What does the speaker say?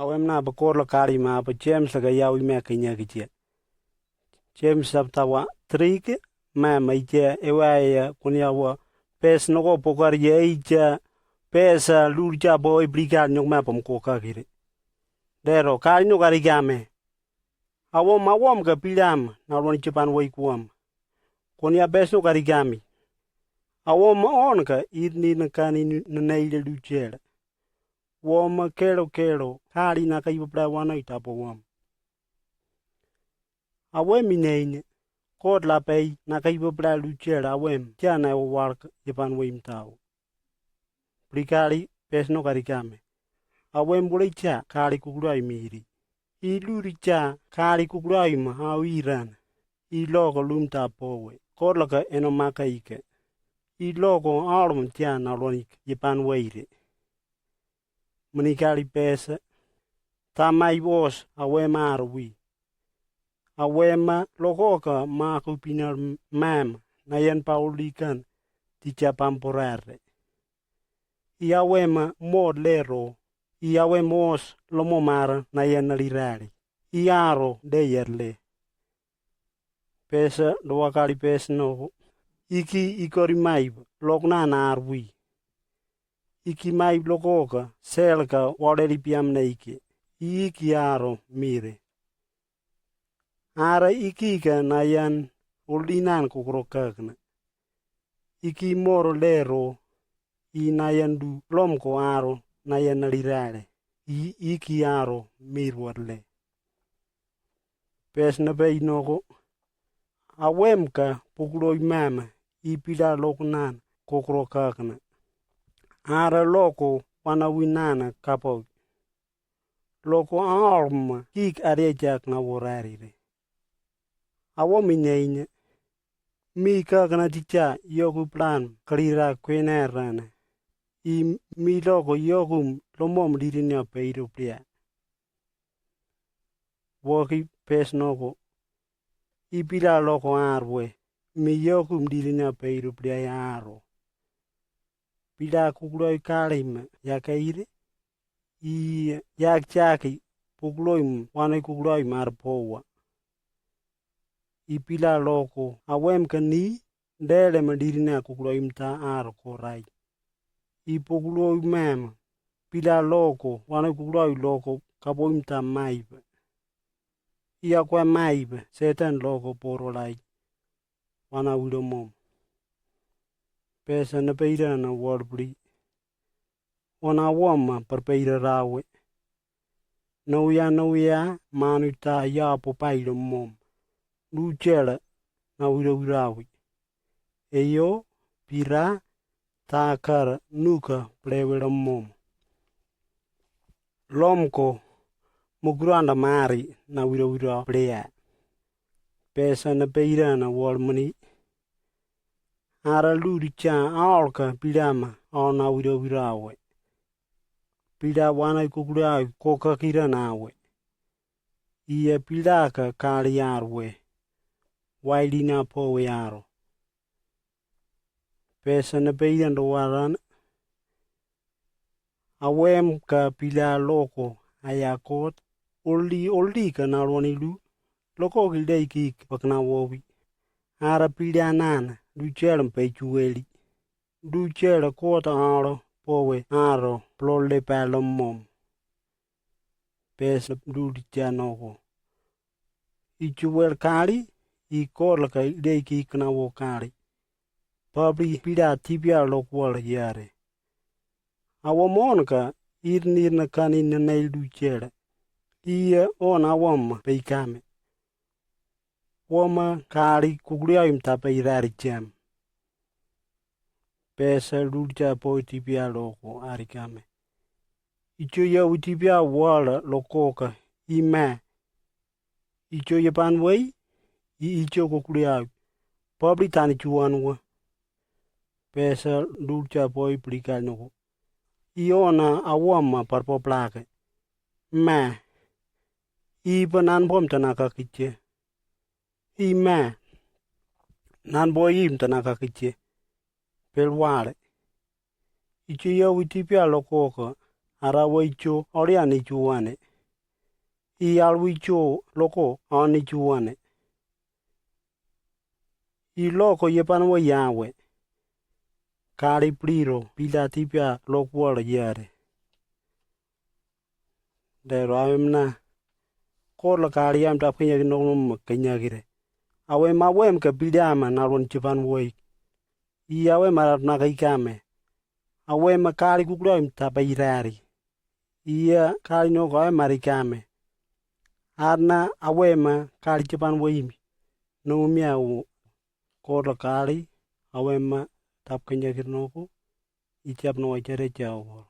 awem na bakor lo kari ma pa James ga yaw me kenya kiche James tawa trik ma je ewa kunya wa pes no go pokar ye ja pesa lurja boy brigal nyok ma pom ko ka gire dero kari no gari game awom ga pilam na ron Japan wai kuam kunya bes no gari game awom on ka idni na kani na neile Lujere woma kero kari na kai bra wana itapo wam awem ineine kod la pay na kai bra Lujere awem jana wark Japan wai mtao brikari pes no gari game awem bulicha kari kukurai miri iluricha kari kukurai ma awiran ilogo lumta powe kod la ka eno makaike ilogo arm tiana ronik Japan waire Manikari pesa tamai was awema arwi awema logoka ma kupinar mam na yan paulikan ti Japan porare iawema mod lero iawemos lomo mara na yan lirari iaro de yerle pesa doakari pesa no iki ikori mai lokna na arwi iki mai blokoka selka waderi piam neike iki aro mire ara iki ka nayan ulinan kukrokakna iki moro lero I nayan du lomko aro nayan lirare iki aro mirwarle pes na bay noko awemka pukloi mama ipila loknan kukrokakna Ara loko wanawinana kapo. Loko arm kik arejak na worarire. Awo minyaine. Mi kakana ticha yoku plan kalira kwenerana. Mi loko yokum lomom dirinya peiru pria. Woki pes noko. Ipila loko arwe. Mi yokum dirinya peiru pria aro. Pida kukuloi kalim ya kaire I yak chaki kukuloi wana kukuloi marpowa ipila loko awem kani dele madirina kukuloi mta ar korai ipukuloi mem pila loko wana kukuloi loko kaboi mta maibe iya kwa maibe setan loko porolai wana wilomom pesa na peira na warbri ona woma per peira rawe Nauya manuta ya popairo mom Lujere na wirawi eyo pira takar nuka plewera mom lomko mugranda mari na wira plea pesa na peira na warmani Ara luricha alka pidama ona wirawe. Pida wana kukurai koka kira nawe. Ia pidaka kari arwe. Wailina powe aro. Pesa na peidando waran. Awem ka pila loko ayakot. Oldi ka narwanilu. Loko gildei kik pakna wobi. Ara pida nana. Lujere mpechueli. Lujere kota aro powe aro plole palo mom. Pesa lulicha noko. Ichuel kari ikolaka ideki ikna wo kari. Pabli pida tibia lokwal yare. Awamonka irnirna kani nanay Lujere. Iya on awam peikame. Woma kari kukuliay mtapa irari jam. Pesa lulja po tibia loko arikame. Icho ya utibia wala lokoka ima. Icho ya panway icho kukuliay. Pabli tani chuanwa. Pesa lulja po iplika noko. Iona awama parpo plake. Ma. Iba nanbom tanaka kiche. Ima nan boyim tanaka kiche pelware ichi yo witipia lokoka ara waicho oriani chuane I alwicho loko oni chuane. I loko yepanwo yawe. Kari pliro pila tipia lokuala yare. Dero awemna. Kola kari am tapenya ginong kenyagire. Awe mawem ke pidama nalon chipanwo. I awe marat nakaikame. Awe makari kuklo im tapairari. Iya kari no awe marikame. Arna awe ma kari chipanwo imi. Namia u kola kari awe ma tap kenyagir noko. Itiap no wajare jawo.